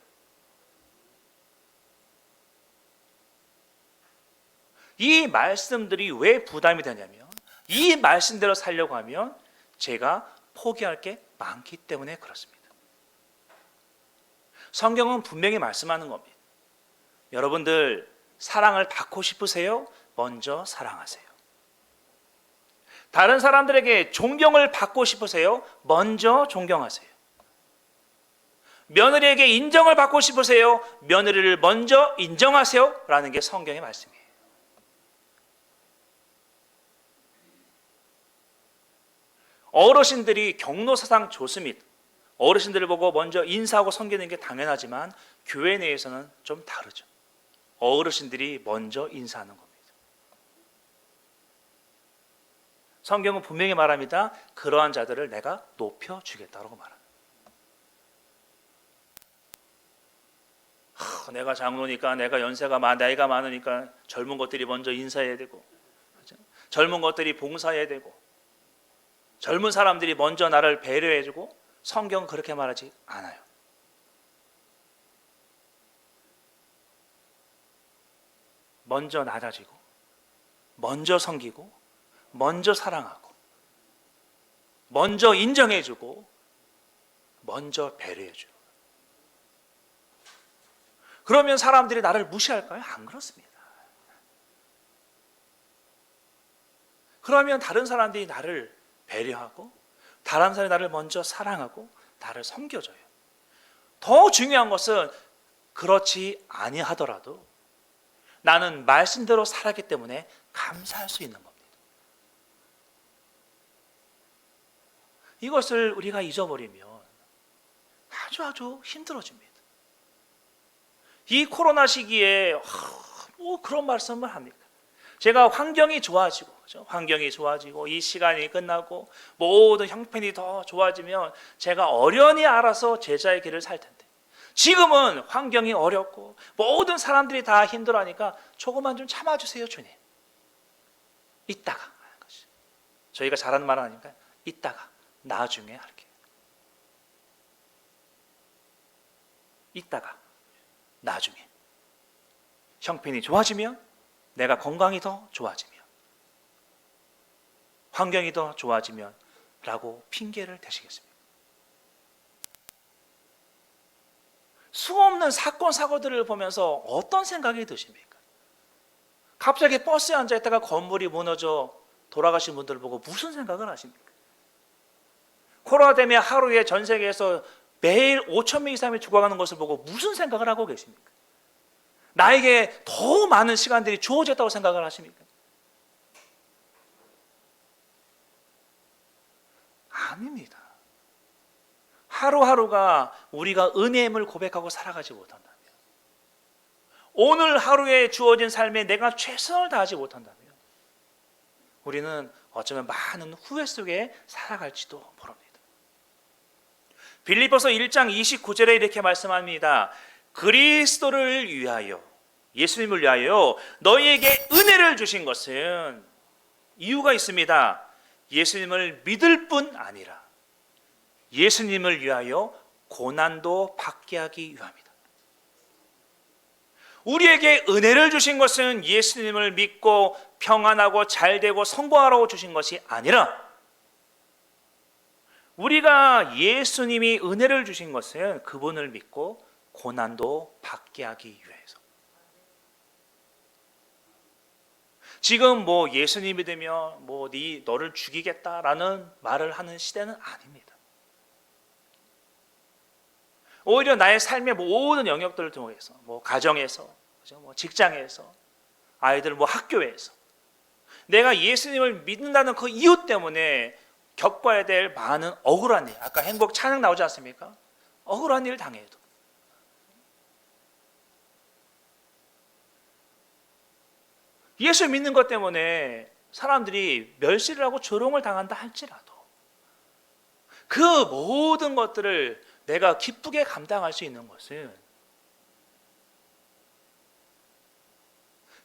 이 말씀들이 왜 부담이 되냐면 이 말씀대로 살려고 하면 제가 포기할 게 많기 때문에 그렇습니다. 성경은 분명히 말씀하는 겁니다. 여러분들 사랑을 받고 싶으세요? 먼저 사랑하세요. 다른 사람들에게 존경을 받고 싶으세요? 먼저 존경하세요. 며느리에게 인정을 받고 싶으세요? 며느리를 먼저 인정하세요. 라는 게 성경의 말씀이에요. 어르신들이 경로사상 좋습니다. 어르신들을 보고 먼저 인사하고 섬기는 게 당연하지만 교회 내에서는 좀 다르죠. 어르신들이 먼저 인사하는 겁니다. 성경은 분명히 말합니다. 그러한 자들을 내가 높여주겠다고 말합니다. 내가 장로니까, 내가 나이가 많으니까 젊은 것들이 먼저 인사해야 되고, 그렇죠? 젊은 것들이 봉사해야 되고, 젊은 사람들이 먼저 나를 배려해주고, 성경은 그렇게 말하지 않아요. 먼저 낮아지고, 먼저 섬기고, 먼저 사랑하고, 먼저 인정해주고, 먼저 배려해주고. 그러면 사람들이 나를 무시할까요? 안 그렇습니다. 그러면 다른 사람들이 나를 배려하고, 다른 사람이 나를 먼저 사랑하고, 나를 섬겨줘요. 더 중요한 것은 그렇지 아니하더라도 나는 말씀대로 살았기 때문에 감사할 수 있는 겁니다. 이것을 우리가 잊어버리면 아주 힘들어집니다. 이 코로나 시기에 뭐 그런 말씀을 합니까? 제가 환경이 좋아지고, 그렇죠? 환경이 좋아지고 이 시간이 끝나고 모든 형편이 더 좋아지면 제가 어련히 알아서 제자의 길을 살 텐데, 지금은 환경이 어렵고 모든 사람들이 다 힘들어하니까 조금만 좀 참아주세요, 주님. 이따가 하는 것이. 저희가 잘하는 말은 아니니까 이따가, 나중에 할게요. 이따가, 나중에. 형편이 좋아지면, 내가 건강이 더 좋아지면, 환경이 더 좋아지면 라고 핑계를 대시겠습니다. 수없는 사건 사고들을 보면서 어떤 생각이 드십니까? 갑자기 버스에 앉아있다가 건물이 무너져 돌아가신 분들을 보고 무슨 생각을 하십니까? 코로나 때문에 하루에 전 세계에서 매일 5,000명 이상이 죽어가는 것을 보고 무슨 생각을 하고 계십니까? 나에게 더 많은 시간들이 주어졌다고 생각을 하십니까? 아닙니다. 하루하루가 우리가 은혜임을 고백하고 살아가지 못한다면, 오늘 하루에 주어진 삶에 내가 최선을 다하지 못한다면 우리는 어쩌면 많은 후회 속에 살아갈지도 모릅니다. 빌립보서 1장 29절에 이렇게 말씀합니다. 그리스도를 위하여, 예수님을 위하여 너희에게 은혜를 주신 것은 이유가 있습니다. 예수님을 믿을 뿐 아니라 예수님을 위하여 고난도 받게 하기 위함이다. 우리에게 은혜를 주신 것은 예수님을 믿고 평안하고 잘되고 성공하라고 주신 것이 아니라, 우리가 예수님이 은혜를 주신 것은 그분을 믿고 고난도 받게 하기 위해서. 지금 뭐 예수님 믿으면 뭐 너를 죽이겠다라는 말을 하는 시대는 아닙니다. 오히려 나의 삶의 모든 영역들을 통해서, 뭐 가정에서, 뭐 직장에서, 아이들 뭐 학교에서, 내가 예수님을 믿는다는 그 이유 때문에 겪어야 될 많은 억울한 일, 아까 행복 찬양 나오지 않습니까? 억울한 일 당해도, 예수 믿는 것 때문에 사람들이 멸시를 하고 조롱을 당한다 할지라도 그 모든 것들을 내가 기쁘게 감당할 수 있는 것은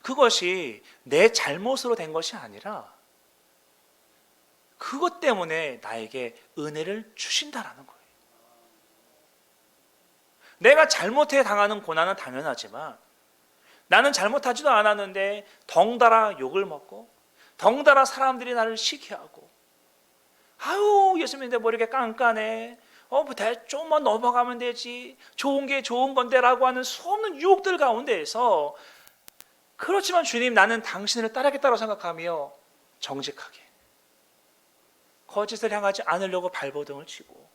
그것이 내 잘못으로 된 것이 아니라 그것 때문에 나에게 은혜를 주신다라는 거예요. 내가 잘못해 당하는 고난은 당연하지만 나는 잘못하지도 않았는데 덩달아 욕을 먹고 덩달아 사람들이 나를 시기하고 아유 예수 믿는데 뭐 이렇게 깐깐해 뭐 조금만 넘어가면 되지 좋은 게 좋은 건데 라고 하는 수없는 유혹들 가운데에서 그렇지만 주님 나는 당신을 따르겠다고 생각하며 정직하게 거짓을 향하지 않으려고 발버둥을 치고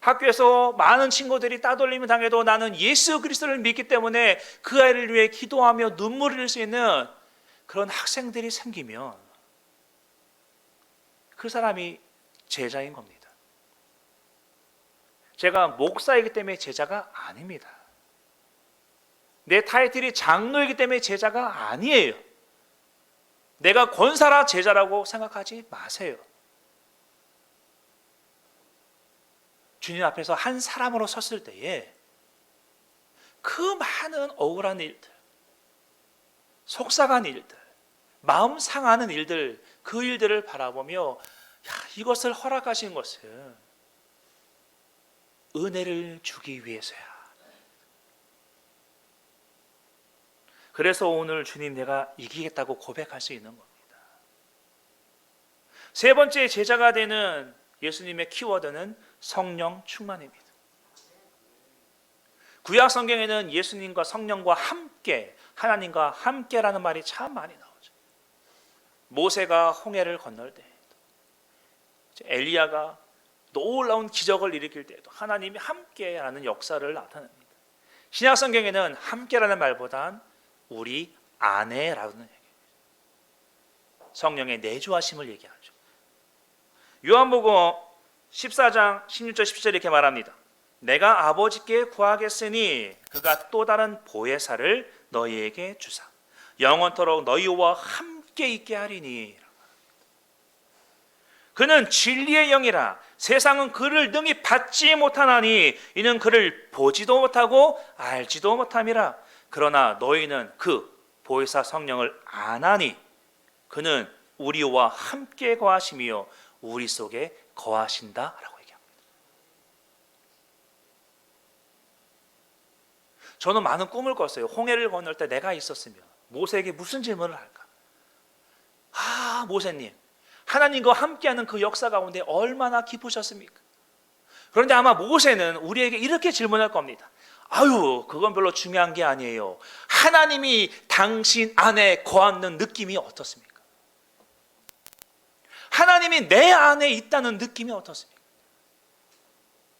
학교에서 많은 친구들이 따돌림을 당해도 나는 예수 그리스도를 믿기 때문에 그 아이를 위해 기도하며 눈물을 흘릴 수 있는 그런 학생들이 생기면 그 사람이 제자인 겁니다. 제가 목사이기 때문에 제자가 아닙니다. 내 타이틀이 장로이기 때문에 제자가 아니에요. 내가 권사라 제자라고 생각하지 마세요. 주님 앞에서 한 사람으로 섰을 때에 그 많은 억울한 일들, 속상한 일들, 마음 상하는 일들, 그 일들을 바라보며 이것을 허락하신 것은 은혜를 주기 위해서야. 그래서 오늘 주님 내가 이기겠다고 고백할 수 있는 겁니다. 세 번째 제자가 되는 예수님의 키워드는 성령 충만입니다. 구약 성경에는 예수님과 성령과 함께, 하나님과 함께라는 말이 참 많이 나오죠. 모세가 홍해를 건널 때, 엘리야가 놀라운 기적을 일으킬 때에도 하나님이 함께라는 역사를 나타냅니다. 신약 성경에는 함께라는 말보단 우리 안에라는 얘기입니다. 성령의 내주하심을 얘기하죠. 요한복음 14장 16절 17절 이렇게 말합니다. 내가 아버지께 구하겠으니 그가 또 다른 보혜사를 너희에게 주사 영원토록 너희와 함께 있게 하리니. 그는 진리의 영이라 세상은 그를 능히 받지 못하나니 이는 그를 보지도 못하고 알지도 못함이라. 그러나 너희는 그 보혜사 성령을 아나니 그는 우리와 함께 거하시며 우리 속에 거하신다라고 얘기합니다. 저는 많은 꿈을 꿨어요. 홍해를 건널 때 내가 있었으면 모세에게 무슨 질문을 할까? 모세님, 하나님과 함께하는 그 역사 가운데 얼마나 기쁘셨습니까? 그런데 아마 모세는 우리에게 이렇게 질문할 겁니다. 그건 별로 중요한 게 아니에요. 하나님이 당신 안에 거하는 느낌이 어떻습니까? 하나님이 내 안에 있다는 느낌이 어떻습니까?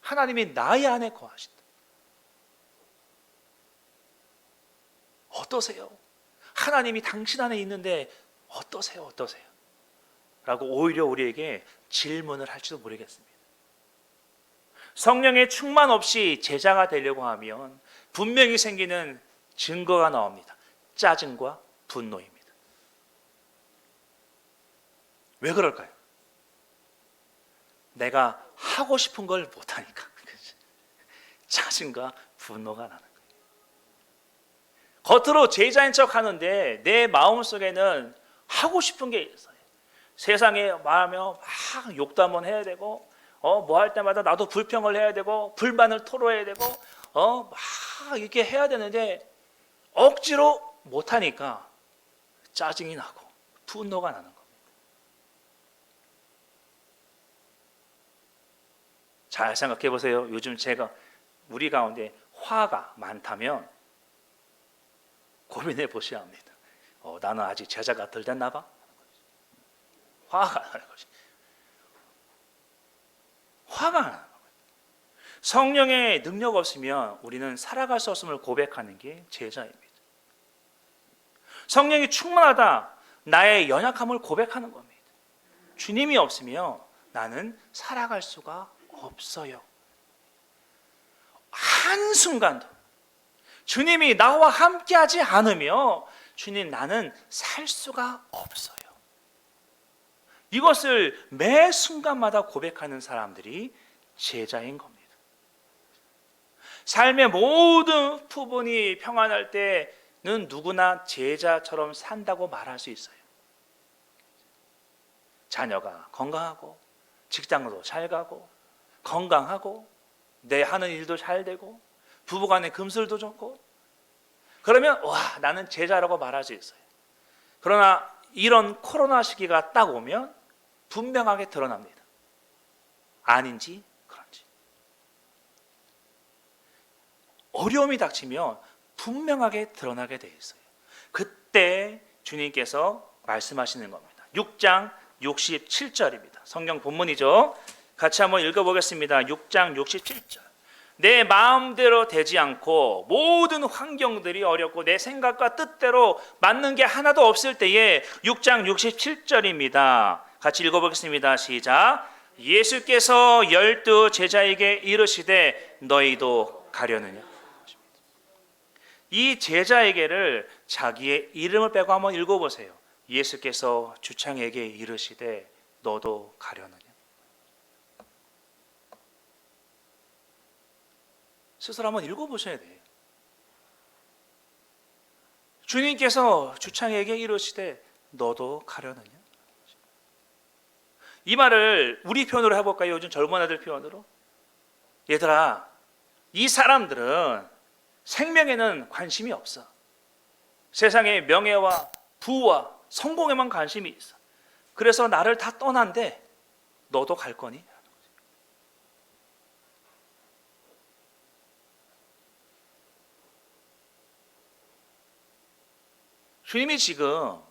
하나님이 나의 안에 거하신다. 어떠세요? 하나님이 당신 안에 있는데 어떠세요? 라고 오히려 우리에게 질문을 할지도 모르겠습니다. 성령의 충만 없이 제자가 되려고 하면 분명히 생기는 증거가 나옵니다. 짜증과 분노입니다. 왜 그럴까요? 내가 하고 싶은 걸 못하니까 짜증과 분노가 나는 거예요. 겉으로 제자인 척 하는데 내 마음속에는 하고 싶은 게 있어요. 세상에 말하며 막 욕도 한번 해야 되고 뭐 할 때마다 나도 불평을 해야 되고 불만을 토로해야 되고 막 이렇게 해야 되는데 억지로 못하니까 짜증이 나고 분노가 나는 겁니다. 잘 생각해 보세요. 요즘 우리 가운데 화가 많다면 고민해 보셔야 합니다. 나는 아직 제자가 덜 됐나 봐? 화가 나는 거지. 화가 나는 거예요. 성령의 능력 없으면 우리는 살아갈 수 없음을 고백하는 게 제자입니다. 성령이 충만하다, 나의 연약함을 고백하는 겁니다. 주님이 없으면 나는 살아갈 수가 없어요. 한순간도 주님이 나와 함께하지 않으며 주님, 나는 살 수가 없어요. 이것을 매 순간마다 고백하는 사람들이 제자인 겁니다. 삶의 모든 부분이 평안할 때는 누구나 제자처럼 산다고 말할 수 있어요. 자녀가 건강하고, 직장도 잘 가고, 건강하고, 내 하는 일도 잘 되고, 부부간의 금슬도 좋고, 그러면 와, 나는 제자라고 말할 수 있어요. 그러나 이런 코로나 시기가 딱 오면 분명하게 드러납니다. 아닌지 그런지. 어려움이 닥치면 분명하게 드러나게 되어 있어요. 그때 주님께서 말씀하시는 겁니다. 6장 67절입니다. 성경 본문이죠. 같이 한번 읽어보겠습니다. 6장 67절. 내 마음대로 되지 않고 모든 환경들이 어렵고 내 생각과 뜻대로 맞는 게 하나도 없을 때에 6장 67절입니다. 같이 읽어보겠습니다. 시작. 예수께서 12 제자에게 이르시되 너희도 가려느냐. 이 제자에게를 자기의 이름을 빼고 한번 읽어보세요. 예수께서 주창에게 이르시되 너도 가려느냐. 스스로 한번 읽어보셔야 돼요. 주님께서 주창에게 이르시되 너도 가려느냐. 이 말을 우리 표현으로 해볼까요? 요즘 젊은 애들 표현으로. 얘들아, 이 사람들은 생명에는 관심이 없어. 세상의 명예와 부와 성공에만 관심이 있어. 그래서 나를 다 떠난데 너도 갈 거니? 주님이 지금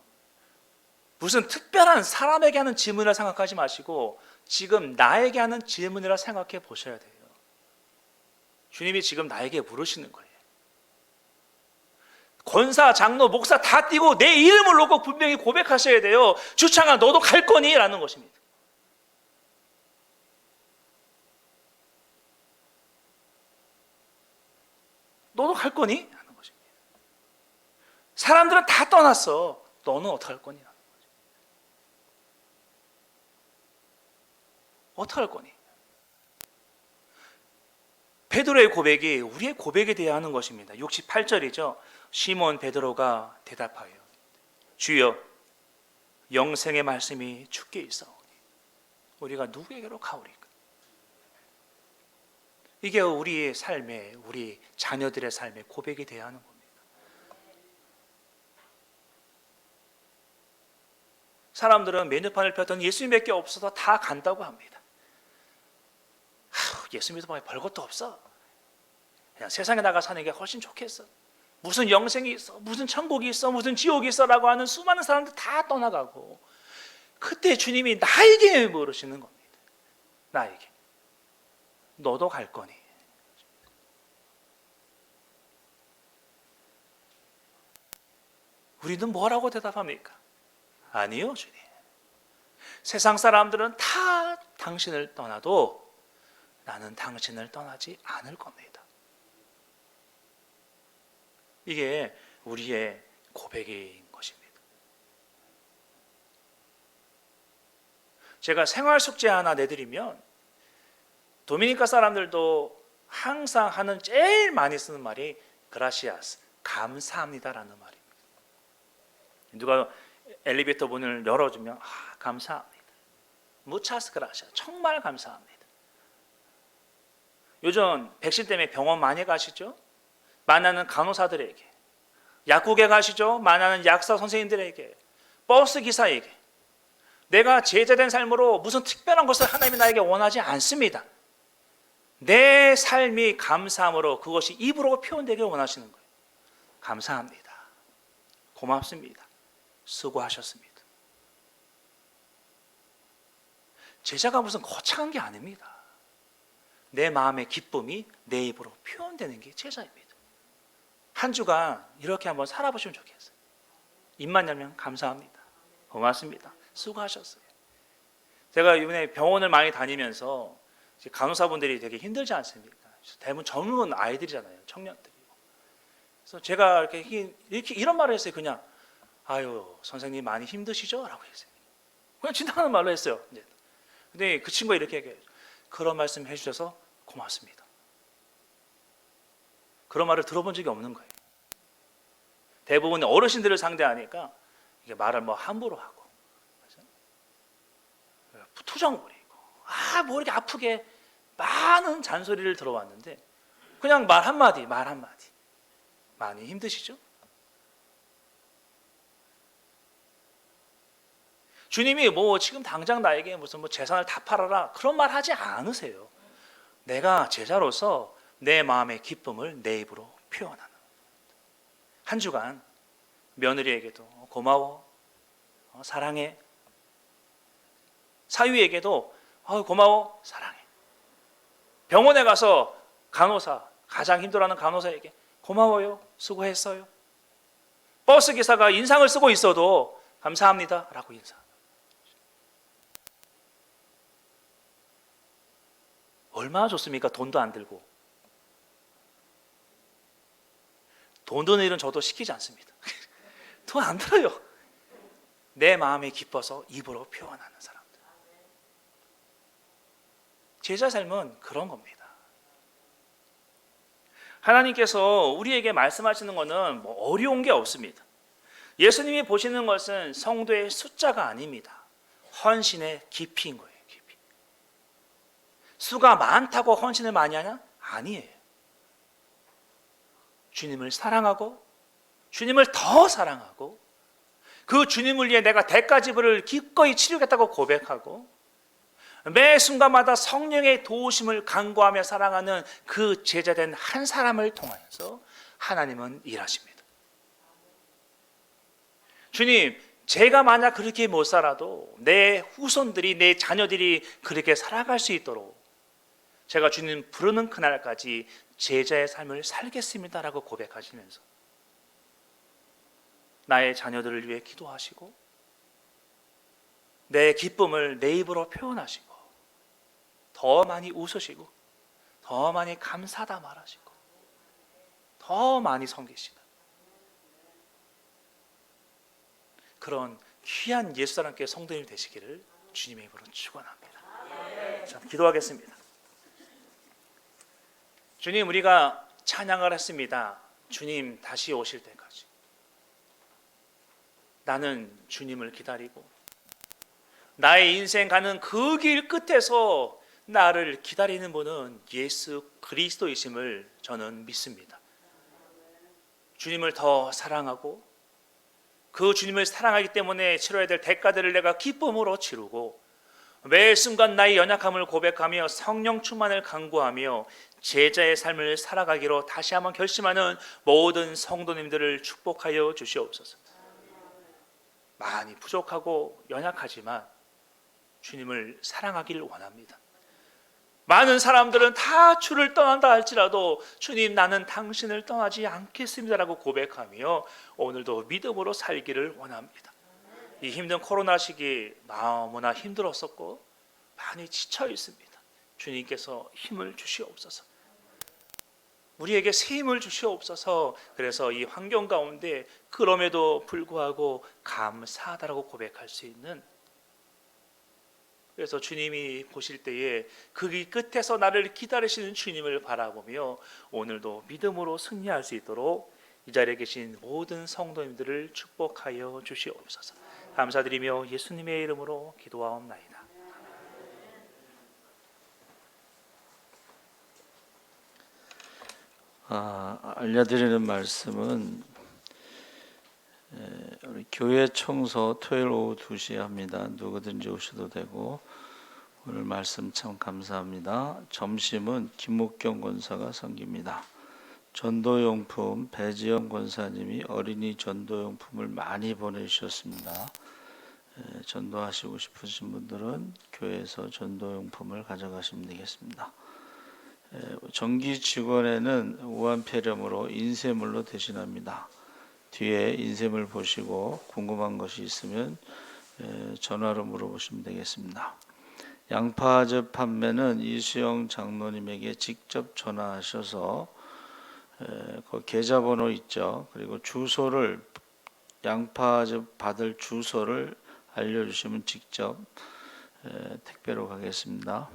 무슨 특별한 사람에게 하는 질문이라 생각하지 마시고 지금 나에게 하는 질문이라 생각해 보셔야 돼요. 주님이 지금 나에게 물으시는 거예요. 권사, 장로, 목사 다 띄고 내 이름을 놓고 분명히 고백하셔야 돼요. 주창아, 너도 갈 거니? 라는 것입니다. 너도 갈 거니? 라는 것입니다. 사람들은 다 떠났어. 너는 어떻게 할 거니? 라는 거죠. 어떻게 할 거니? 베드로의 고백이 우리의 고백에 대해야 하는 것입니다. 68절이죠. 시몬 베드로가 대답하여 주여 영생의 말씀이 주께 있사오니 우리가 누구에게로 가오리까? 이게 우리의 삶의, 우리 자녀들의 삶의 고백이 되어야 하는 겁니다. 사람들은 메뉴판을 펴던 예수님밖에 없어서 다 간다고 합니다. 예수 믿어봐야 별 것도 없어. 그냥 세상에 나가 사는 게 훨씬 좋겠어. 무슨 영생이 있어, 무슨 천국이 있어, 무슨 지옥이 있어 라고 하는 수많은 사람들 다 떠나가고 그때 주님이 나에게 물으시는 겁니다. 나에게. 너도 갈 거니? 우리는 뭐라고 대답합니까? 아니요, 주님. 세상 사람들은 다 당신을 떠나도 나는 당신을 떠나지 않을 겁니다. 이게 우리의 고백인 것입니다. 제가 생활 숙제 하나 내드리면 도미니카 사람들도 항상 하는 제일 많이 쓰는 말이 그라시아스, 감사합니다라는 말입니다. 누가 엘리베이터 문을 열어주면 감사합니다. 무차스 그라시아, 정말 감사합니다. 요즘 백신 때문에 병원 많이 가시죠? 만나는 간호사들에게, 약국에 가시죠? 만나는 약사 선생님들에게, 버스 기사에게 내가 제자된 삶으로 무슨 특별한 것을 하나님이 나에게 원하지 않습니다. 내 삶이 감사함으로 그것이 입으로 표현되길 원하시는 거예요. 감사합니다. 고맙습니다. 수고하셨습니다. 제자가 무슨 거창한 게 아닙니다. 내 마음의 기쁨이 내 입으로 표현되는 게 제자입니다. 한 주간 이렇게 한번 살아보시면 좋겠어요. 입만 열면 감사합니다. 고맙습니다. 수고하셨어요. 제가 이번에 병원을 많이 다니면서 간호사분들이 되게 힘들지 않습니까? 대부분 젊은 아이들이잖아요. 청년들이. 그래서 제가 이렇게 이런 말을 했어요. 그냥 아유 선생님 많이 힘드시죠? 라고 했어요. 그냥 지나가는 말로 했어요. 근데 그 친구가 이렇게 얘기해요. 그런 말씀 해주셔서 고맙습니다. 그런 말을 들어본 적이 없는 거예요. 대부분 어르신들을 상대하니까 이게 말을 뭐 함부로 하고 투정 부리고 뭐 이렇게 아프게 많은 잔소리를 들어왔는데 그냥 말 한마디 많이 힘드시죠? 주님이 뭐 지금 당장 나에게 무슨 뭐 재산을 다 팔아라 그런 말 하지 않으세요. 내가 제자로서 내 마음의 기쁨을 내 입으로 표현하는. 한 주간 며느리에게도 고마워, 사랑해. 사위에게도 고마워, 사랑해. 병원에 가서 간호사, 가장 힘들어하는 간호사에게 고마워요, 수고했어요. 버스 기사가 인상을 쓰고 있어도 감사합니다 라고 인사. 얼마나 좋습니까? 돈도 안 들고. 돈 드는 일은 저도 시키지 않습니다. 돈 안 들어요. 내 마음이 기뻐서 입으로 표현하는 사람들. 제자 삶은 그런 겁니다. 하나님께서 우리에게 말씀하시는 것은 뭐 어려운 게 없습니다. 예수님이 보시는 것은 성도의 숫자가 아닙니다. 헌신의 깊이인 거예요. 깊이. 수가 많다고 헌신을 많이 하냐? 아니에요. 주님을 사랑하고 주님을 더 사랑하고 그 주님을 위해 내가 대가 지불을 기꺼이 치르겠다고 고백하고 매 순간마다 성령의 도우심을 간구하며 사랑하는 그 제자된 한 사람을 통하여서 하나님은 일하십니다. 주님, 제가 만약 그렇게 못 살아도 내 후손들이, 내 자녀들이 그렇게 살아갈 수 있도록 제가 주님 부르는 그날까지 제자의 삶을 살겠습니다라고 고백하시면서 나의 자녀들을 위해 기도하시고 내 기쁨을 내 입으로 표현하시고 더 많이 웃으시고 더 많이 감사하다 말하시고 더 많이 섬기시다. 그런 귀한 예수사람께 성도님이 되시기를 주님의 이름으로 축원합니다. 자, 기도하겠습니다. 주님, 우리가 찬양을 했습니다. 주님 다시 오실 때까지 나는 주님을 기다리고 나의 인생 가는 그 길 끝에서 나를 기다리는 분은 예수 그리스도이심을 저는 믿습니다. 주님을 더 사랑하고 그 주님을 사랑하기 때문에 치러야 될 대가들을 내가 기쁨으로 치르고 매 순간 나의 연약함을 고백하며 성령 충만을 간구하며 제자의 삶을 살아가기로 다시 한번 결심하는 모든 성도님들을 축복하여 주시옵소서. 많이 부족하고 연약하지만 주님을 사랑하기를 원합니다. 많은 사람들은 다 주를 떠난다 할지라도 주님, 나는 당신을 떠나지 않겠습니다라고 고백하며 오늘도 믿음으로 살기를 원합니다. 이 힘든 코로나 시기 너무나 힘들었었고 많이 지쳐 있습니다. 주님께서 힘을 주시옵소서. 우리에게 새 힘을 주시옵소서. 그래서 이 환경 가운데 그럼에도 불구하고 감사하다라고 고백할 수 있는, 그래서 주님이 보실 때에 그 길 끝에서 나를 기다리시는 주님을 바라보며 오늘도 믿음으로 승리할 수 있도록 이 자리에 계신 모든 성도님들을 축복하여 주시옵소서. 감사드리며 예수님의 이름으로 기도하옵나이다. 알려드리는 말씀은 우리 교회 청소 토요일 오후 2시에 합니다. 누구든지 오셔도 되고 오늘 말씀 참 감사합니다. 점심은 김목경 권사가 섬깁니다. 전도용품 배지영 권사님이 어린이 전도용품을 많이 보내주셨습니다. 전도하시고 싶으신 분들은 교회에서 전도용품을 가져가시면 되겠습니다. 정기 직원에는 우한폐렴으로 인쇄물로 대신합니다. 뒤에 인쇄물 보시고 궁금한 것이 있으면 전화로 물어보시면 되겠습니다. 양파즙 판매는 이수영 장로님에게 직접 전화하셔서 그 계좌번호 있죠. 그리고 주소를 양파즙 받을 주소를 알려주시면 직접 택배로 가겠습니다.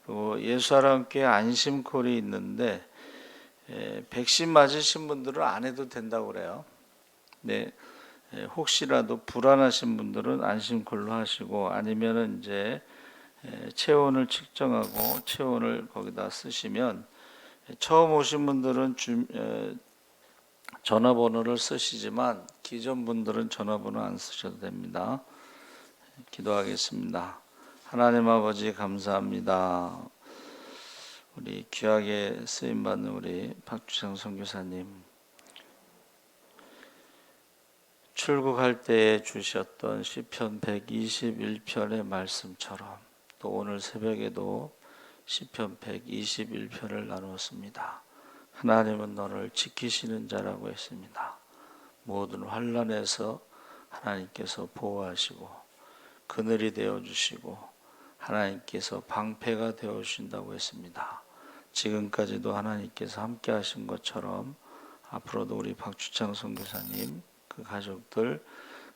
그리고 예수사랑교회 안심콜이 있는데 백신 맞으신 분들은 안 해도 된다고 그래요. 네, 혹시라도 불안하신 분들은 안심콜로 하시고 아니면은 이제 체온을 측정하고 체온을 거기다 쓰시면 처음 오신 분들은 전화번호를 쓰시지만 기존 분들은 전화번호 안 쓰셔도 됩니다. 기도하겠습니다. 하나님 아버지 감사합니다. 우리 귀하게 쓰임받는 우리 박주창 선교사님 출국할 때에 주셨던 시편 121편의 말씀처럼 또 오늘 새벽에도 시편 121편을 나누었습니다. 하나님은 너를 지키시는 자라고 했습니다. 모든 환난에서 하나님께서 보호하시고 그늘이 되어주시고 하나님께서 방패가 되어주신다고 했습니다. 지금까지도 하나님께서 함께 하신 것처럼 앞으로도 우리 박주창 선교사님 그 가족들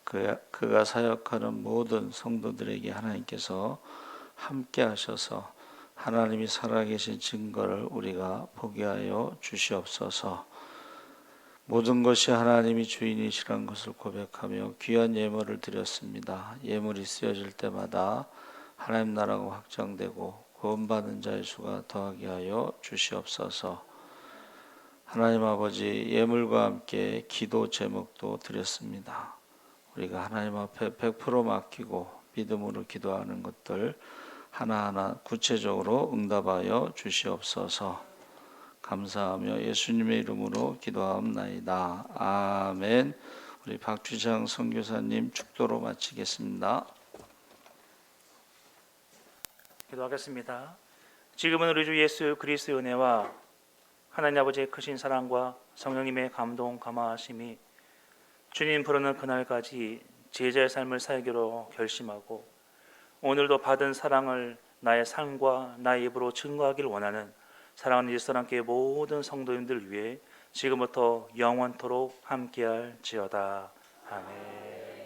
그가 사역하는 모든 성도들에게 하나님께서 함께 하셔서 하나님이 살아계신 증거를 우리가 보게 하여 주시옵소서. 모든 것이 하나님이 주인이시라는 것을 고백하며 귀한 예물을 드렸습니다. 예물이 쓰여질 때마다 하나님 나라가 확장되고 구원받는 자의 수가 더하게 하여 주시옵소서. 하나님 아버지 예물과 함께 기도 제목도 드렸습니다. 우리가 하나님 앞에 100% 맡기고 믿음으로 기도하는 것들 하나하나 구체적으로 응답하여 주시옵소서. 감사하며 예수님의 이름으로 기도하옵나이다. 아멘. 우리 박주창 선교사님 축도로 마치겠습니다. 기도하겠습니다. 지금은 우리 주 예수 그리스도의 은혜와 하나님 아버지의 크신 사랑과 성령님의 감동 감화하심이 주님 부르는 그날까지 제자의 삶을 살기로 결심하고 오늘도 받은 사랑을 나의 삶과 나의 입으로 증거하길 원하는 사랑하는 예수사랑교회 모든 성도님들 위해 지금부터 영원토록 함께할지어다. 아멘.